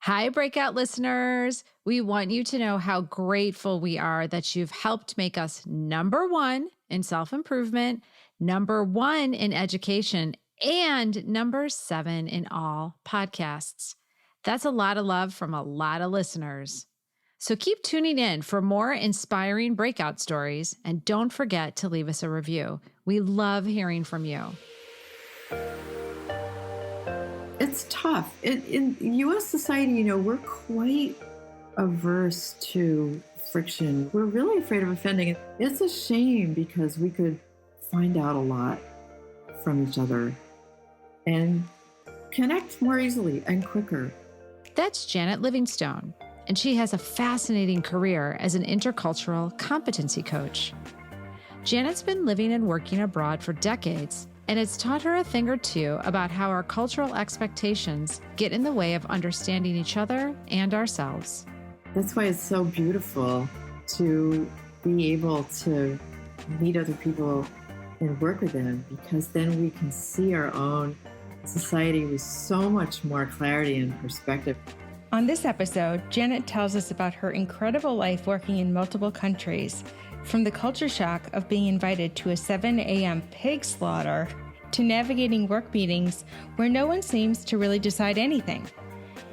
Hi, Breakout listeners. We want you to know how grateful we are that you've helped make us number one in self-improvement, number one in education, and number 7 in all podcasts. That's a lot of love from a lot of listeners. So keep tuning in for more inspiring breakout stories, and don't forget to leave us a review. We love hearing from you. It's tough. In U.S. society, we're quite averse to friction. We're really afraid of offending. It's a shame because we could find out a lot from each other and connect more easily and quicker. That's Janet Livingstone, and she has a fascinating career as an intercultural competency coach. Janet's been living and working abroad for decades, and it's taught her a thing or two about how our cultural expectations get in the way of understanding each other and ourselves. That's why it's so beautiful to be able to meet other people and work with them, because then we can see our own society with so much more clarity and perspective. On this episode, Janet tells us about her incredible life working in multiple countries, from the culture shock of being invited to a 7 a.m. pig slaughter to navigating work meetings where no one seems to really decide anything.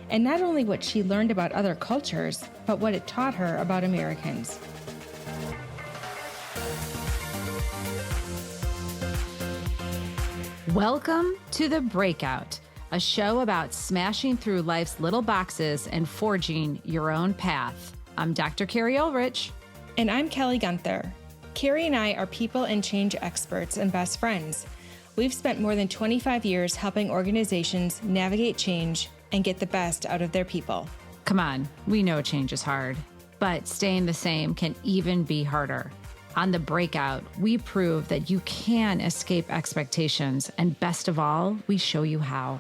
And not only what she learned about other cultures, but what it taught her about Americans. Welcome to The Breakout, a show about smashing through life's little boxes and forging your own path. I'm Dr. Keri Ohlrich. And I'm Kelly Guenther. Keri and I are people and change experts and best friends. We've spent more than 25 years helping organizations navigate change and get the best out of their people. Come on, we know change is hard, but staying the same can even be harder. On The Breakout, we prove that you can escape expectations, and best of all, we show you how.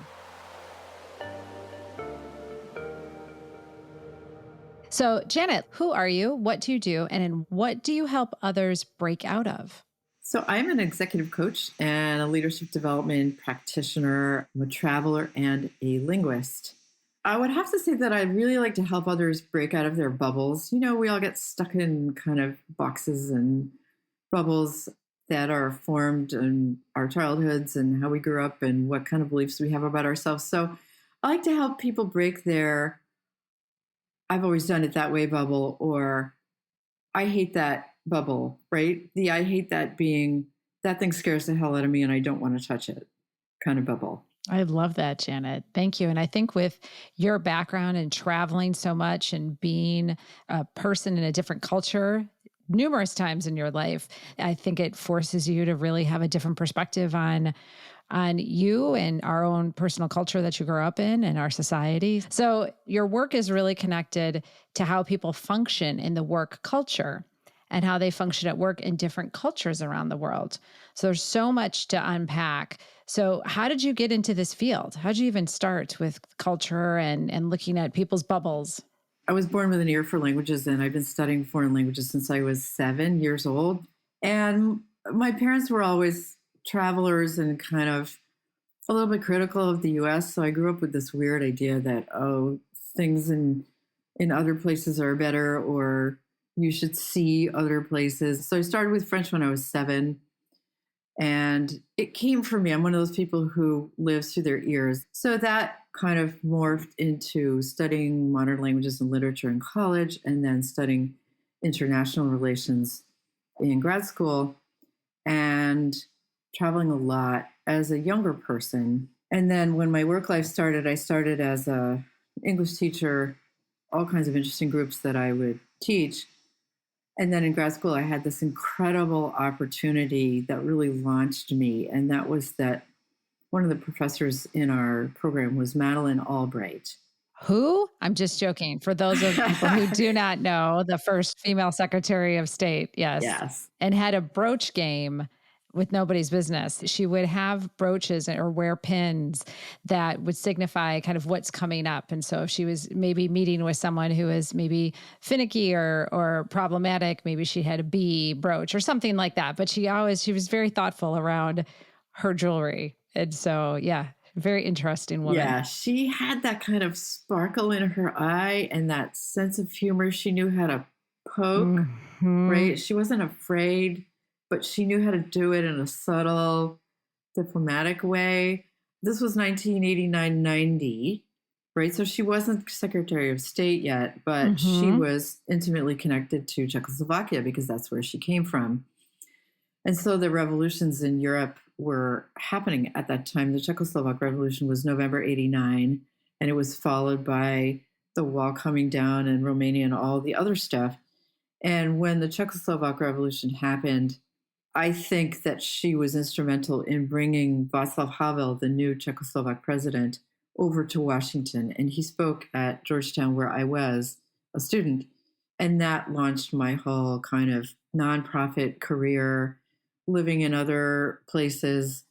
So, Janet, who are you? What do you do? And in what do you help others break out of? So I'm an executive coach and a leadership development practitioner. I'm a traveler and a linguist. I would have to say that I really like to help others break out of their bubbles. We all get stuck in kind of boxes and bubbles that are formed in our childhoods and how we grew up and what kind of beliefs we have about ourselves. So I like to help people break their "I've always done it that way" bubble, or "I hate that" bubble, right? The "I hate that" being "that thing scares the hell out of me and I don't want to touch it" kind of bubble. I love that, Janet. Thank you. And I think with your background and traveling so much and being a person in a different culture numerous times in your life, I think it forces you to really have a different perspective on you and our own personal culture that you grew up in and our society. So your work is really connected to how people function in the work culture and how they function at work in different cultures around the world. So there's so much to unpack. So how did you get into this field? How did you even start with culture and looking at people's bubbles? I was born with an ear for languages, and I've been studying foreign languages since I was 7 years old. And my parents were always travelers and kind of a little bit critical of the US. So I grew up with this weird idea that, things in other places are better, or you should see other places. So I started with French when I was 7. And it came from me. I'm one of those people who lives through their ears. So that kind of morphed into studying modern languages and literature in college, and then studying international relations in grad school, and traveling a lot as a younger person. And then when my work life started, I started as an English teacher, all kinds of interesting groups that I would teach. And then in grad school, I had this incredible opportunity that really launched me. And that was that one of the professors in our program was Madeleine Albright. Who? I'm just joking. For those of people who do not know, the first female Secretary of State, yes. Yes. And had a brooch game with nobody's business. She would have brooches or wear pins that would signify kind of what's coming up. And so if she was maybe meeting with someone who is maybe finicky or problematic, maybe she had a bee brooch or something like that. But she was very thoughtful around her jewelry. And so, yeah, Very interesting woman. Yeah, she had that kind of sparkle in her eye and that sense of humor. She knew how to poke, Hmm. right? She wasn't afraid, but she knew how to do it in a subtle, diplomatic way. This was 1989 90, right? So she wasn't Secretary of State yet, but she Hmm. was intimately connected to Czechoslovakia because that's where she came from. And so the revolutions in Europe were happening at that time. The Czechoslovak Revolution was November 89, and it was followed by the wall coming down and Romania and all the other stuff. And when the Czechoslovak Revolution happened, I think that she was instrumental in bringing Václav Havel, the new Czechoslovak president, over to Washington. And he spoke at Georgetown, where I was a student. And that launched my whole kind of nonprofit career, living in other places,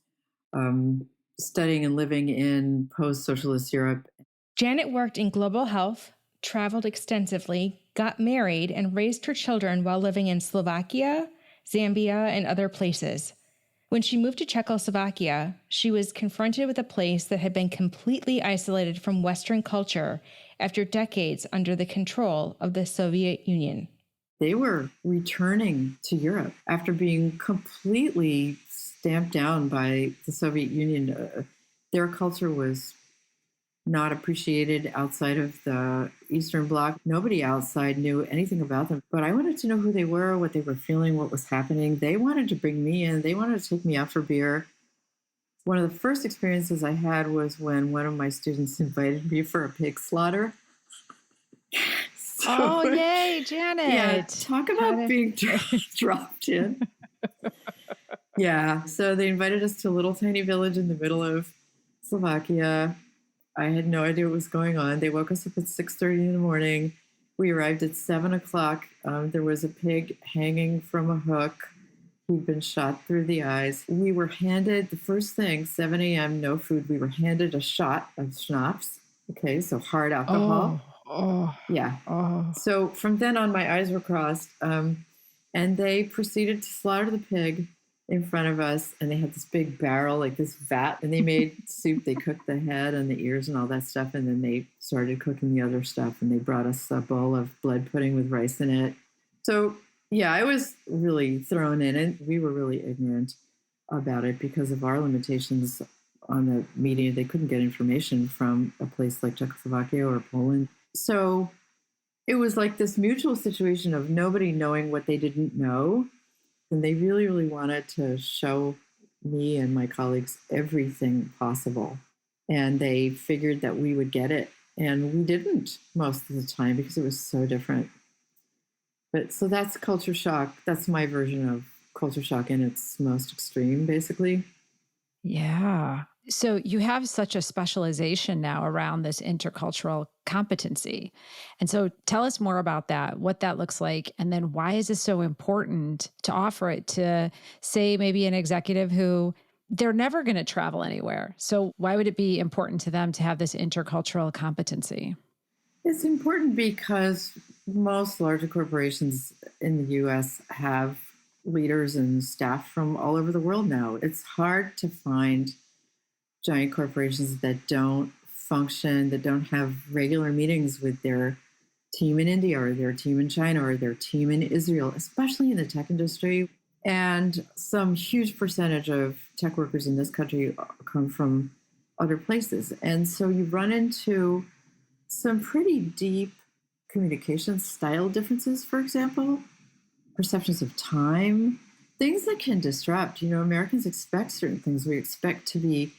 um, studying and living in post socialist Europe. Janet worked in global health, traveled extensively, got married, and raised her children while living in Slovakia, Zambia, and other places. When she moved to Czechoslovakia, she was confronted with a place that had been completely isolated from Western culture after decades under the control of the Soviet Union. They were returning to Europe after being completely stamped down by the Soviet Union. Their culture was not appreciated outside of the Eastern Bloc. Nobody outside knew anything about them. But I wanted to know who they were, what they were feeling, what was happening. They wanted to bring me in. They wanted to take me out for beer. One of the first experiences I had was when one of my students invited me for a pig slaughter. Oh, So, yay, yeah, Janet. talk about being dropped in. Yeah, so they invited us to a little tiny village in the middle of Slovakia. I had no idea what was going on. They woke us up at 6:30 in the morning. We arrived at 7:00. There was a pig hanging from a hook. He'd been shot through the eyes. We were handed the first thing, 7 a.m., no food. We were handed a shot of schnapps. Okay, so hard alcohol. Oh, Yeah. oh. So from then on, my eyes were crossed. And they proceeded to slaughter the pig in front of us. And they had this big barrel, like this vat, and they made soup. They cooked the head and the ears and all that stuff. And then they started cooking the other stuff. And they brought us a bowl of blood pudding with rice in it. So, yeah, I was really thrown in, and we were really ignorant about it because of our limitations on the media. They couldn't get information from a place like Czechoslovakia or Poland. So it was like this mutual situation of nobody knowing what they didn't know. And they really, really wanted to show me and my colleagues everything possible. And they figured that we would get it. And we didn't most of the time because it was so different. But so that's culture shock. That's my version of culture shock in its most extreme, basically. Yeah. So you have such a specialization now around this intercultural competency. And so tell us more about that, what that looks like, and then why is it so important to offer it to, say, maybe an executive who they're never going to travel anywhere. So why would it be important to them to have this intercultural competency? It's important because most larger corporations in the US have leaders and staff from all over the world now. It's hard to find giant corporations that don't function, that don't have regular meetings with their team in India or their team in China or their team in Israel, especially in the tech industry. And some huge percentage of tech workers in this country come from other places. And so you run into some pretty deep communication style differences, for example, perceptions of time, things that can disrupt. Americans expect certain things. We expect to be,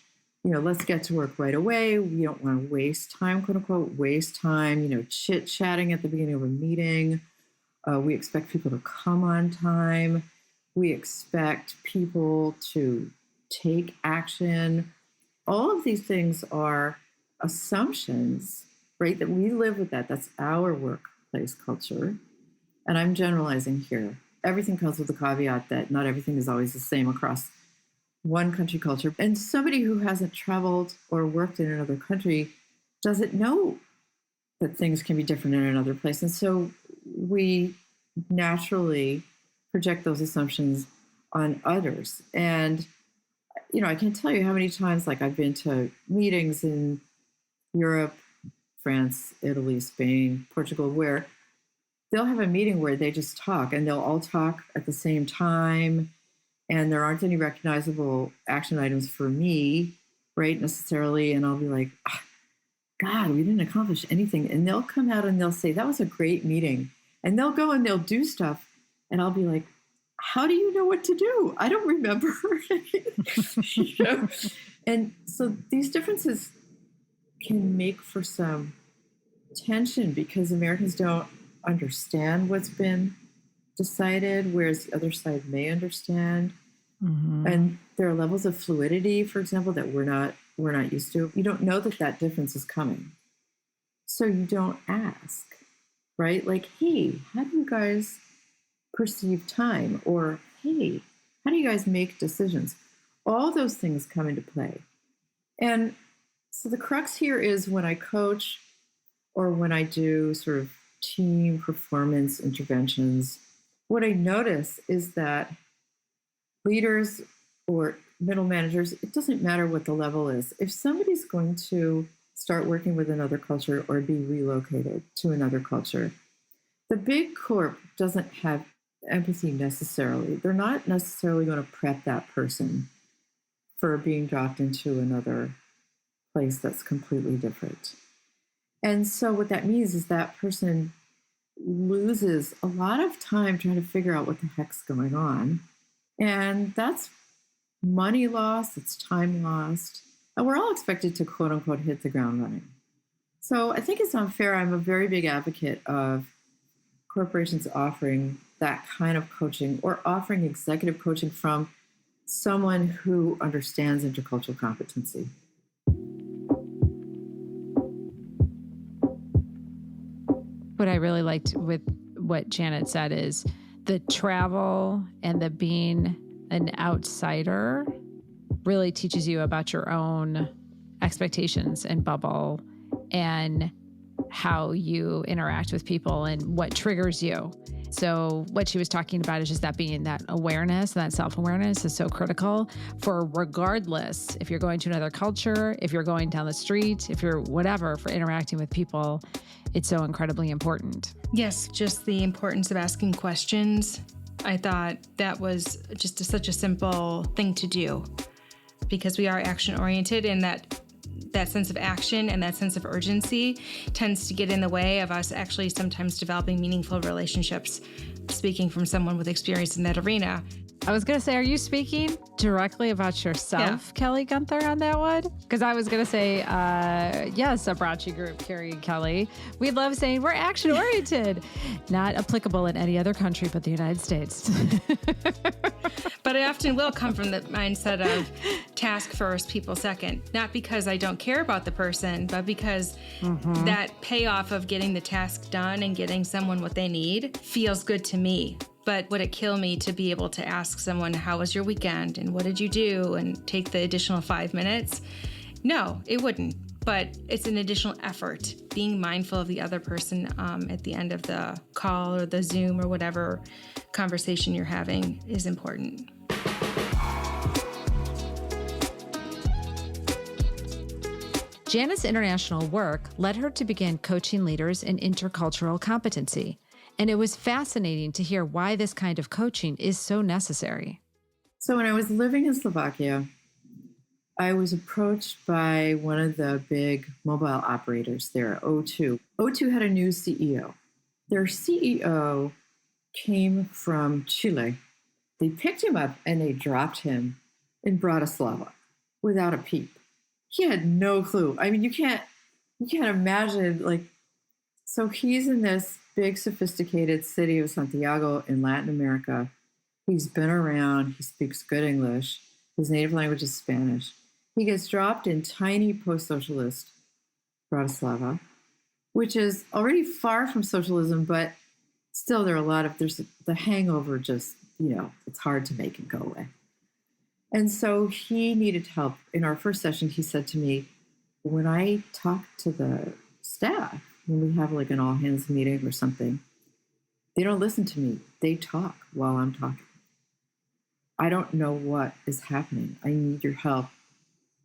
let's get to work right away. We don't want to waste time, quote unquote, waste time, chit-chatting at the beginning of a meeting. We expect people to come on time. We expect people to take action. All of these things are assumptions, right? That we live with that. That's our workplace culture. And I'm generalizing here. Everything comes with the caveat that not everything is always the same across one country culture. And somebody who hasn't traveled or worked in another country doesn't know that things can be different in another place. And so we naturally project those assumptions on others. And, I can't tell you how many times, like, I've been to meetings in Europe, France, Italy, Spain, Portugal, where they'll have a meeting where they just talk and they'll all talk at the same time. And there aren't any recognizable action items for me, right, necessarily. And I'll be like, God, we didn't accomplish anything. And they'll come out and they'll say, that was a great meeting. And they'll go and they'll do stuff. And I'll be like, how do you know what to do? I don't remember. And so these differences can make for some tension because Americans don't understand what's been decided, whereas the other side may understand. Mm-hmm. And there are levels of fluidity, for example, that we're not used to. You don't know that difference is coming. So you don't ask, right? Like, hey, how do you guys perceive time? Or, hey, how do you guys make decisions? All those things come into play. And so the crux here is when I coach or when I do sort of team performance interventions, what I notice is that leaders or middle managers, it doesn't matter what the level is. If somebody's going to start working with another culture or be relocated to another culture, the big corp doesn't have empathy necessarily. They're not necessarily going to prep that person for being dropped into another place that's completely different. And so what that means is that person loses a lot of time trying to figure out what the heck's going on. And that's money lost, it's time lost. And we're all expected to, quote unquote, hit the ground running. So I think it's unfair. I'm a very big advocate of corporations offering that kind of coaching or offering executive coaching from someone who understands intercultural competency. What I really liked with what Janet said is the travel and the being an outsider really teaches you about your own expectations and bubble and how you interact with people and what triggers you. So what she was talking about is just that being that awareness, that self-awareness is so critical for regardless if you're going to another culture, if you're going down the street, if you're whatever, for interacting with people, it's so incredibly important. Yes, just the importance of asking questions. I thought that was just such a simple thing to do because we are action-oriented and that sense of action and that sense of urgency tends to get in the way of us actually sometimes developing meaningful relationships. Speaking from someone with experience in that arena. I was going to say, are you speaking directly about yourself, Kelly Guenther, on that one? Because I was going to say, yes, Abbracci Group, Keri and Kelly. We love saying we're action-oriented. Not applicable in any other country but the United States. But I often will come from the mindset of task first, people second. Not because I don't care about the person, but because that payoff of getting the task done and getting someone what they need feels good to me. But would it kill me to be able to ask someone, how was your weekend and what did you do, and take the additional 5 minutes? No, it wouldn't. But it's an additional effort. Being mindful of the other person at the end of the call or the Zoom or whatever conversation you're having is important. Janet's international work led her to begin coaching leaders in intercultural competency. And it was fascinating to hear why this kind of coaching is so necessary. So when I was living in Slovakia, I was approached by one of the big mobile operators there, O2. O2 had a new CEO. Their CEO came from Chile. They picked him up and they dropped him in Bratislava without a peep. He had no clue. I mean, you can't imagine, like, so he's in this big, sophisticated city of Santiago in Latin America. He's been around. He speaks good English. His native language is Spanish. He gets dropped in tiny post-socialist Bratislava, which is already far from socialism, but still there's the hangover just, it's hard to make it go away. And so he needed help. In our first session, he said to me, when I talk to the staff, when we have like an all hands meeting or something, they don't listen to me. They talk while I'm talking. I don't know what is happening. I need your help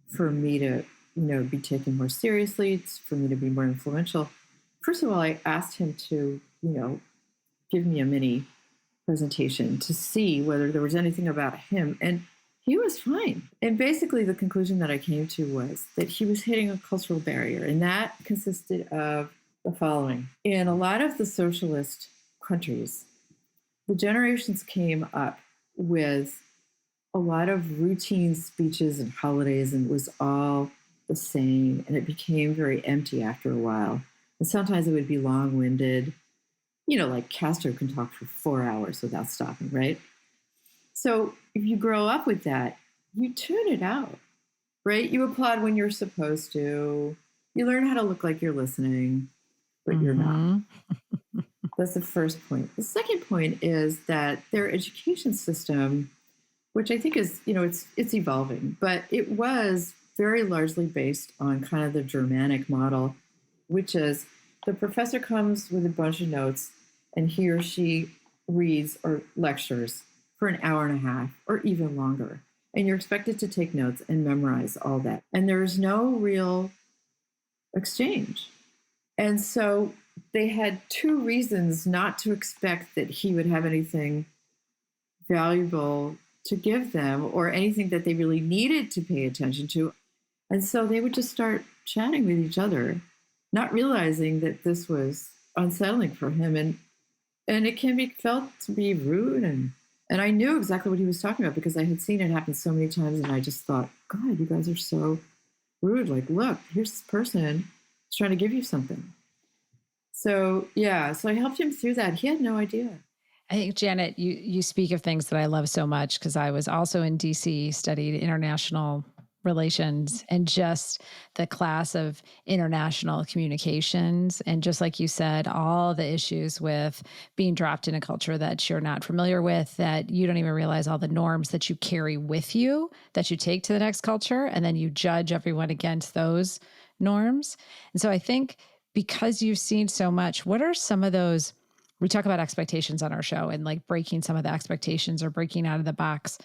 for me to, be taken more seriously, for me to be more influential. First of all, I asked him to, give me a mini presentation to see whether there was anything about him. And he was fine. And basically, the conclusion that I came to was that he was hitting a cultural barrier. And that consisted of the following. In a lot of the socialist countries, the generations came up with a lot of routine speeches and holidays, and it was all the same. And it became very empty after a while. And sometimes it would be long winded. Like Castro can talk for 4 hours without stopping, right? So if you grow up with that, you tune it out, right? You applaud when you're supposed to. You learn how to look like you're listening, but you're not. That's the first point. The second point is that their education system, which I think is, it's evolving, but it was very largely based on kind of the Germanic model, which is the professor comes with a bunch of notes and he or she reads or lectures for an hour and a half or even longer. And you're expected to take notes and memorize all that. And there's no real exchange. And so they had two reasons not to expect that he would have anything valuable to give them or anything that they really needed to pay attention to. And so they would just start chatting with each other, not realizing that this was unsettling for him. And it can be felt to be rude. And I knew exactly what he was talking about because I had seen it happen so many times. And I just thought, God, you guys are so rude. Like, look, here's this person who's trying to give you something. So, so I helped him through that. He had no idea. I think, Janet, you speak of things that I love so much because I was also in DC, studied international relations and just the class of international communications. And just like you said, all the issues with being dropped in a culture that you're not familiar with, that you don't even realize all the norms that you carry with you, that you take to the next culture, and then you judge everyone against those norms. And so I think because you've seen so much, what are some of those, we talk about expectations on our show and like breaking some of the expectations or breaking out of the box.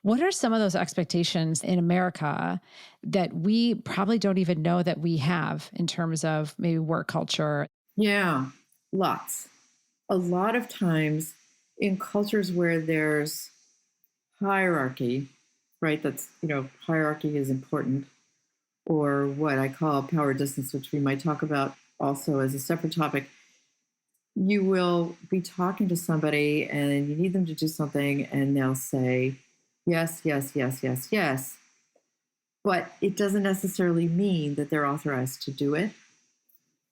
What are some of those expectations in America that we probably don't even know that we have in terms of maybe work culture? Yeah, lots. A lot of times in cultures where there's hierarchy, right? That's, hierarchy is important, or what I call power distance, which we might talk about also as a separate topic. You will be talking to somebody and you need them to do something and they'll say, yes, yes, yes, yes, yes. But it doesn't necessarily mean that they're authorized to do it.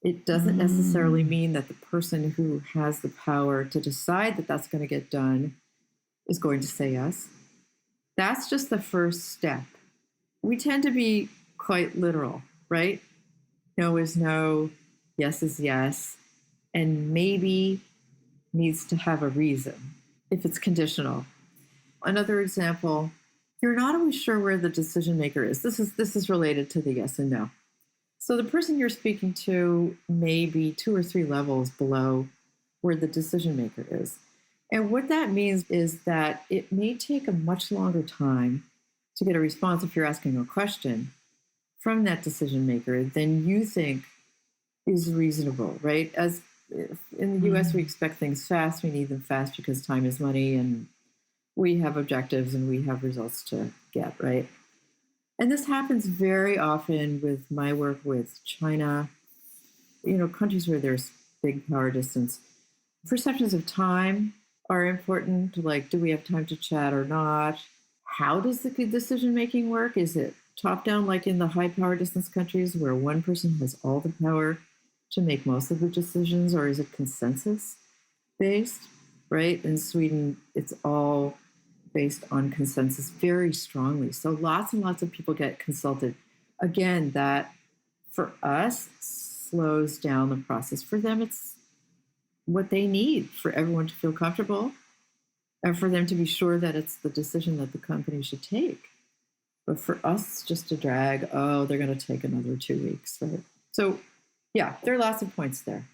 It doesn't necessarily mean that the person who has the power to decide that that's going to get done is going to say yes. That's just the first step. We tend to be quite literal, right? No is no, yes is yes, and maybe needs to have a reason if it's conditional. Another example, you're not always sure where the decision maker is. This is related to the yes and no. So the person you're speaking to may be 2 or 3 levels below where the decision maker is. And what that means is that it may take a much longer time to get a response if you're asking a question from that decision maker than you think is reasonable, right? As in the US, we expect things fast. We need them fast because time is money and we have objectives and we have results to get, right? And this happens very often with my work with China, countries where there's big power distance. Perceptions of time are important, like, do we have time to chat or not? How does the decision-making work? Is it top-down, like in the high power distance countries where one person has all the power to make most of the decisions, or is it consensus-based, right? In Sweden, it's all based on consensus very strongly. So lots and lots of people get consulted. Again, that for us slows down the process. For them, it's what they need for everyone to feel comfortable and for them to be sure that it's the decision that the company should take. But for us, it's just a drag. Oh, they're going to take another 2 weeks, right? So yeah, there are lots of points there.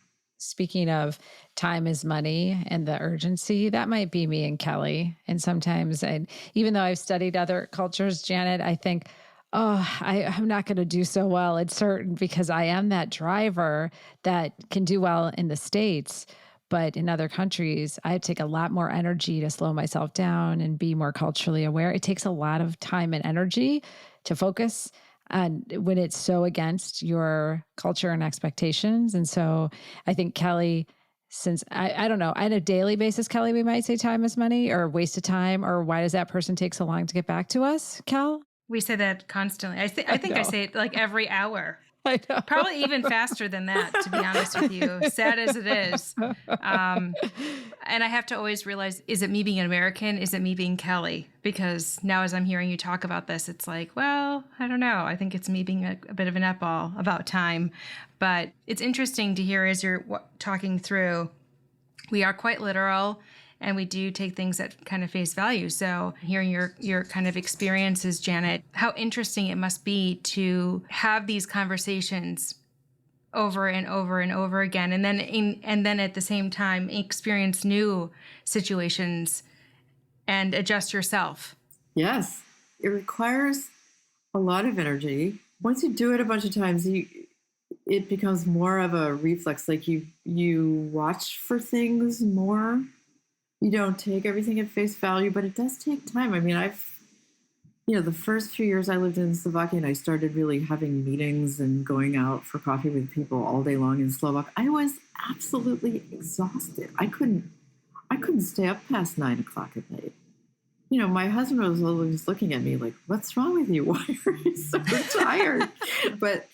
speaking of time is money and the urgency, that might be me and Kelly. And sometimes, even though I've studied other cultures, Janet, I think, oh, I'm not going to do so well at certain because I am that driver that can do well in the States. But in other countries, I take a lot more energy to slow myself down and be more culturally aware. It takes a lot of time and energy to focus and when it's so against your culture and expectations. And so I think Kelly, since I don't know, on a daily basis, Kelly, we might say time is money or waste of time, or why does that person take so long to get back to us, Kel? We say that constantly. I think I say it like every hour. I know. Probably even faster than that, to be honest with you, sad as it is. And I have to always realize, is it me being an American? Is it me being Kelly? Because now as I'm hearing you talk about this, it's like, well, I don't know. I think it's me being a bit of a nutball about time. But it's interesting to hear as you're talking through, we are quite literal. And we do take things at kind of face value. So hearing your kind of experiences, Janet, how interesting it must be to have these conversations over and over and over again, and then at the same time experience new situations and adjust yourself. Yes, it requires a lot of energy. Once you do it a bunch of times, it becomes more of a reflex. Like you watch for things more. You don't take everything at face value, but it does take time. I mean, the first few years I lived in Slovakia and I started really having meetings and going out for coffee with people all day long in Slovak. I was absolutely exhausted. I couldn't stay up past 9 o'clock at night. My husband was always looking at me like, what's wrong with you? Why are you so tired? But,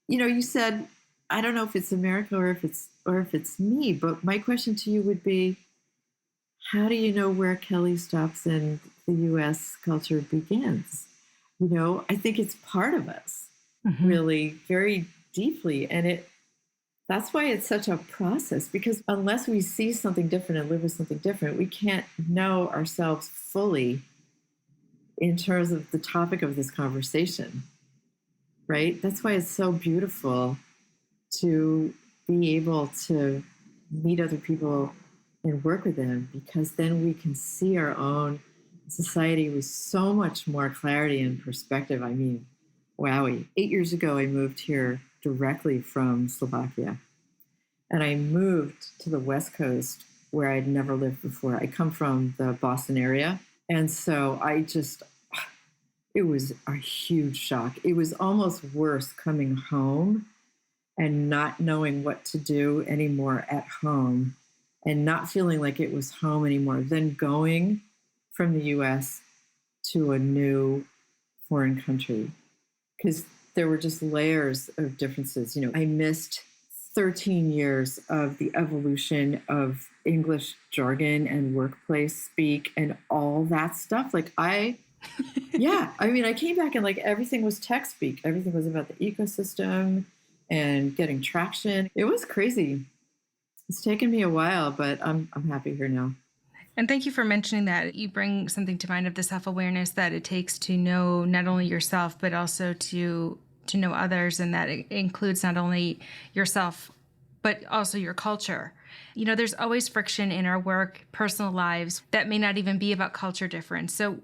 you said, I don't know if it's America or if it's me, but my question to you would be, how do you know where Kelly stops and the U.S. culture begins? I think it's part of us, really, very deeply. And that's why it's such a process, because unless we see something different and live with something different, we can't know ourselves fully in terms of the topic of this conversation, right? That's why it's so beautiful to be able to meet other people and work with them, because then we can see our own society with so much more clarity and perspective. I mean, wowie. 8 years ago, I moved here directly from Slovakia. And I moved to the West Coast where I'd never lived before. I come from the Boston area. And so it was a huge shock. It was almost worse coming home and not knowing what to do anymore at home, and not feeling like it was home anymore, then going from the US to a new foreign country. Because there were just layers of differences. I missed 13 years of the evolution of English jargon and workplace speak and all that stuff. I came back and everything was tech speak. Everything was about the ecosystem and getting traction. It was crazy. It's taken me a while, but I'm happy here now. And thank you for mentioning that. You bring something to mind of the self-awareness that it takes to know not only yourself, but also to know others. And that it includes not only yourself, but also your culture. There's always friction in our work, personal lives that may not even be about culture difference. So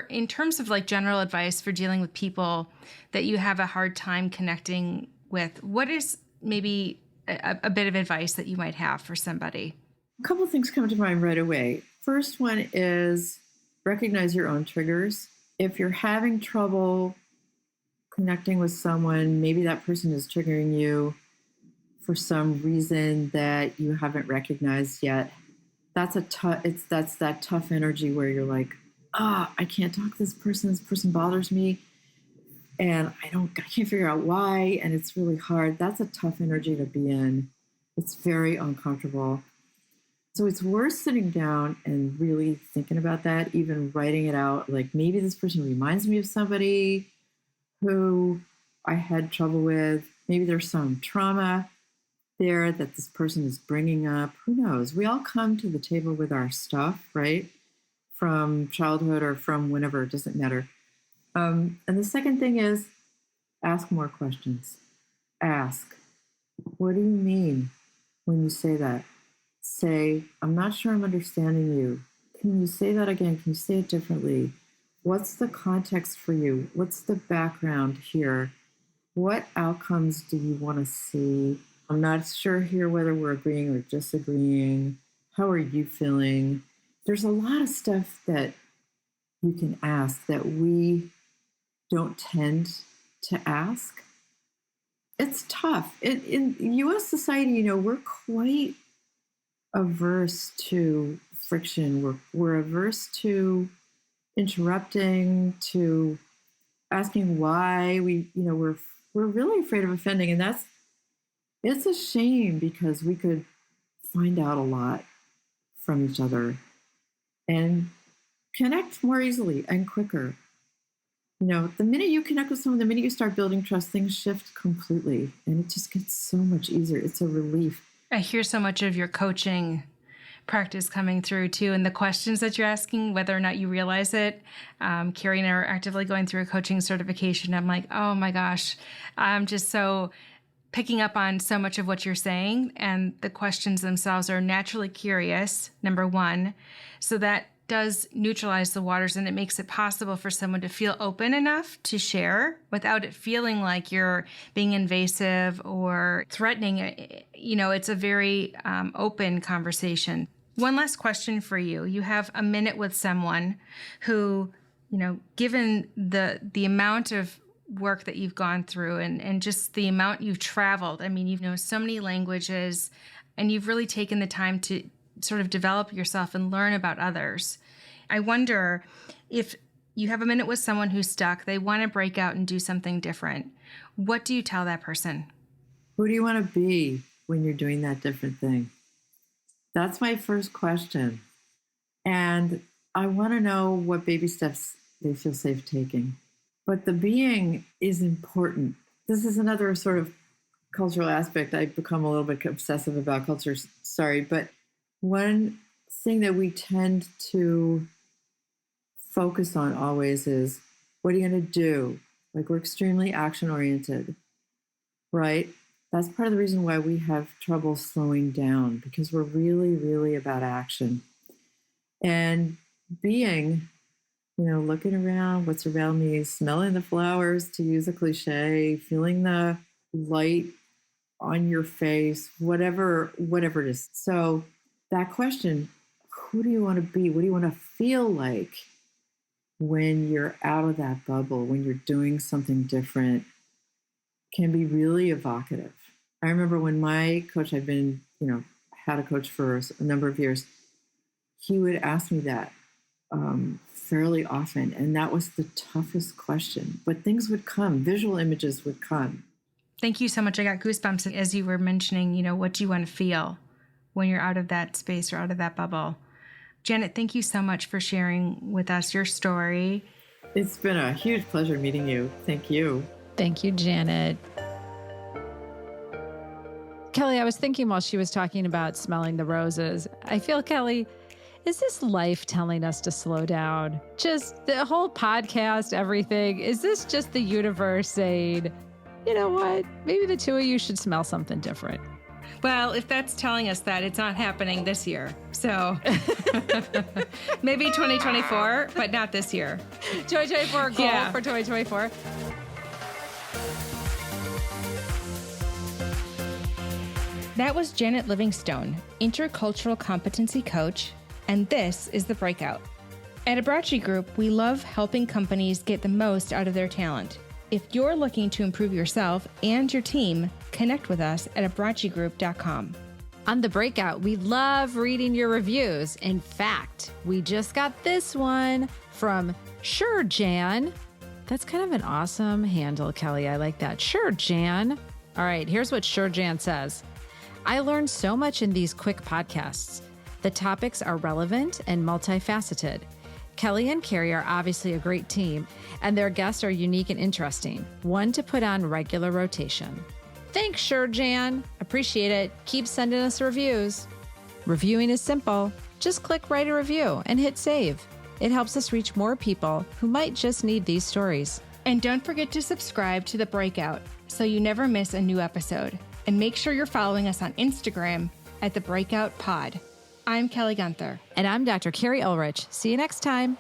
in terms of general advice for dealing with people that you have a hard time connecting with, what is maybe a bit of advice that you might have for somebody? A couple of things come to mind right away. First one is recognize your own triggers. If you're having trouble connecting with someone, maybe that person is triggering you for some reason that you haven't recognized yet. That's that tough energy where you're like, I can't talk to this person. This person bothers me. And I can't figure out why, and it's really hard. That's a tough energy to be in. It's very uncomfortable. So it's worth sitting down and really thinking about that, even writing it out. Maybe this person reminds me of somebody who I had trouble with. Maybe there's some trauma there that this person is bringing up. Who knows? We all come to the table with our stuff, right? From childhood or from whenever, it doesn't matter. And the second thing is ask more questions. Ask, what do you mean? when you say that. Say, I'm not sure I'm understanding you. Can you say that again? Can you say it differently? What's the context for you? What's the background here? What outcomes do you want to see? I'm not sure here whether we're agreeing or disagreeing. How are you feeling? There's a lot of stuff that you can ask that we don't tend to ask. It's tough. In U.S. society, we're quite averse to friction. We're averse to interrupting, to asking why. We're really afraid of offending, and it's a shame because we could find out a lot from each other and connect more easily and quicker. The minute you connect with someone, the minute you start building trust, things shift completely, and it just gets so much easier. It's a relief. I hear so much of your coaching practice coming through too, and the questions that you're asking, whether or not you realize it. Keri and I are actively going through a coaching certification. I'm like, oh my gosh, I'm just so picking up on so much of what you're saying, and the questions themselves are naturally curious, number one. So that does neutralize the waters, and it makes it possible for someone to feel open enough to share without it feeling like you're being invasive or threatening. It's a very open conversation. One last question for you. You have a minute with someone who, given the amount of work that you've gone through and just the amount you've traveled, you've known so many languages, and you've really taken the time to sort of develop yourself and learn about others. I wonder if you have a minute with someone who's stuck, they want to break out and do something different. What do you tell that person? Who do you want to be when you're doing that different thing? That's my first question. And I want to know what baby steps they feel safe taking. But the being is important. This is another sort of cultural aspect. I've become a little bit obsessive about culture. Sorry, but one thing that we tend to focus on always is, what are you going to do? Like, we're extremely action-oriented, right? That's part of the reason why we have trouble slowing down, because we're really, really about action. And being, looking around, what's around me, smelling the flowers, to use a cliche, feeling the light on your face, whatever it is. So that question, who do you want to be? What do you want to feel like when you're out of that bubble, when you're doing something different, can be really evocative. I remember when my coach, I'd been, had a coach for a number of years, he would ask me that fairly often. And that was the toughest question. But things would come, visual images would come. Thank you so much. I got goosebumps as you were mentioning, what do you want to feel when you're out of that space or out of that bubble? Janet, thank you so much for sharing with us your story. It's been a huge pleasure meeting you. Thank you. Thank you, Janet. Kelly, I was thinking while she was talking about smelling the roses, I feel, Kelly, is this life telling us to slow down? Just the whole podcast, everything. Is this just the universe saying, you know what? Maybe the two of you should smell something different. Well, if that's telling us that, it's not happening this year. So maybe 2024, but not this year. 2024 goal for 2024. That was Janet Livingstone, intercultural competency coach, and this is The Breakout. At Abbracci Group, we love helping companies get the most out of their talent. If you're looking to improve yourself and your team, connect with us at abbraccigroup.com. On The Breakout, we love reading your reviews. In fact, we just got this one from Sure Jan. That's kind of an awesome handle, Kelly. I like that. Sure Jan. All right, here's what Sure Jan says. I learned so much in these quick podcasts. The topics are relevant and multifaceted. Kelly and Keri are obviously a great team, and their guests are unique and interesting, one to put on regular rotation. Thanks, Sure Jan. Appreciate it. Keep sending us reviews. Reviewing is simple. Just click write a review and hit save. It helps us reach more people who might just need these stories. And don't forget to subscribe to The Breakout so you never miss a new episode. And make sure you're following us on Instagram at The Breakout Pod. I'm Kelly Guenther. And I'm Dr. Keri Ohlrich. See you next time.